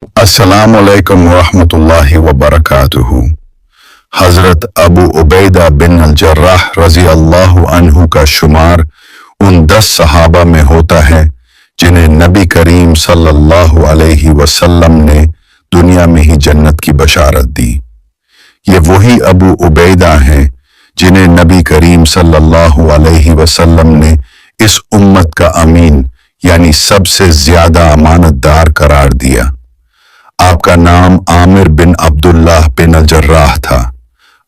السلام علیکم ورحمۃ اللہ وبرکاتہ۔ حضرت ابو عبیدہ بن الجراح رضی اللہ عنہ کا شمار ان 10 صحابہ میں ہوتا ہے جنہیں نبی کریم صلی اللہ علیہ وسلم نے دنیا میں ہی جنت کی بشارت دی۔ یہ وہی ابو عبیدہ ہیں جنہیں نبی کریم صلی اللہ علیہ وسلم نے اس امت کا امین یعنی سب سے زیادہ امانت دار قرار دیا۔ آپ کا نام عامر بن عبداللہ بن الجراح تھا۔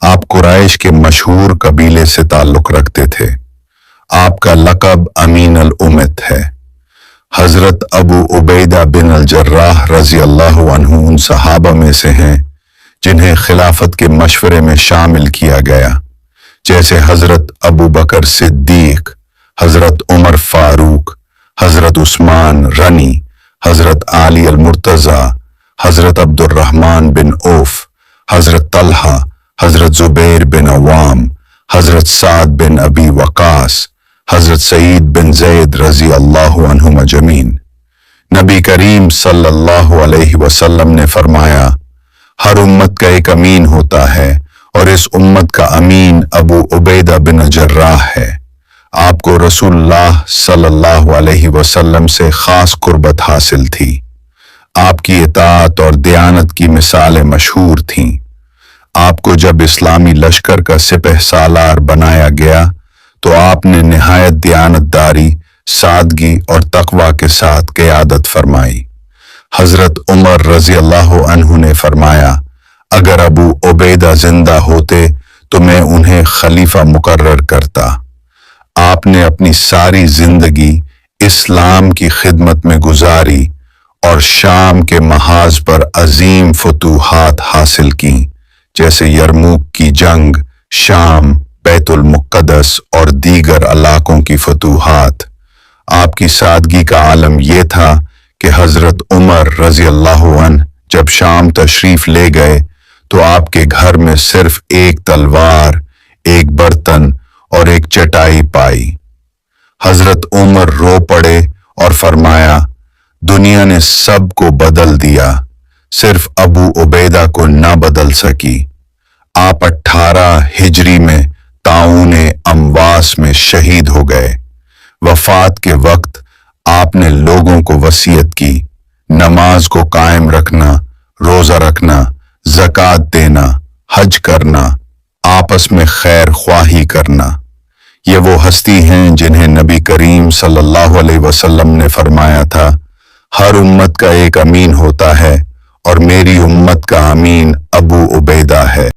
آپ قریش کے مشہور قبیلے سے تعلق رکھتے تھے۔ آپ کا لقب امین الامت ہے۔ حضرت ابو عبیدہ بن الجراح رضی اللہ عنہ ان صحابہ میں سے ہیں جنہیں خلافت کے مشورے میں شامل کیا گیا، جیسے حضرت ابو بکر صدیق، حضرت عمر فاروق، حضرت عثمان غنی، حضرت علی المرتضی، حضرت عبد الرحمن بن عوف، حضرت طلحہ، حضرت زبیر بن عوام، حضرت سعد بن ابی وقاص، حضرت سعید بن زید رضی اللہ عنہم اجمعین۔ نبی کریم صلی اللہ علیہ وسلم نے فرمایا، ہر امت کا ایک امین ہوتا ہے اور اس امت کا امین ابو عبیدہ بن الجراح ہے۔ آپ کو رسول اللہ صلی اللہ علیہ وسلم سے خاص قربت حاصل تھی۔ آپ کی اطاعت اور دیانت کی مثالیں مشہور تھیں۔ آپ کو جب اسلامی لشکر کا سپہ سالار بنایا گیا تو آپ نے نہایت دیانت داری، سادگی اور تقوی کے ساتھ قیادت فرمائی۔ حضرت عمر رضی اللہ عنہ نے فرمایا، اگر ابو عبیدہ زندہ ہوتے تو میں انہیں خلیفہ مقرر کرتا۔ آپ نے اپنی ساری زندگی اسلام کی خدمت میں گزاری اور شام کے محاذ پر عظیم فتوحات حاصل کیں، جیسے یرموک کی جنگ، شام، بیت المقدس اور دیگر علاقوں کی فتوحات۔ آپ کی سادگی کا عالم یہ تھا کہ حضرت عمر رضی اللہ عنہ جب شام تشریف لے گئے تو آپ کے گھر میں صرف ایک تلوار، ایک برتن اور ایک چٹائی پائی۔ حضرت عمر رو پڑے اور فرمایا، دنیا نے سب کو بدل دیا، صرف ابو عبیدہ کو نہ بدل سکی۔ آپ 18 ہجری میں طاعون امواس میں شہید ہو گئے۔ وفات کے وقت آپ نے لوگوں کو وصیت کی، نماز کو قائم رکھنا، روزہ رکھنا، زکوٰۃ دینا، حج کرنا، آپس میں خیر خواہی کرنا۔ یہ وہ ہستی ہیں جنہیں نبی کریم صلی اللہ علیہ وسلم نے فرمایا تھا، ہر امت کا ایک امین ہوتا ہے اور میری امت کا امین ابو عبیدہ ہے۔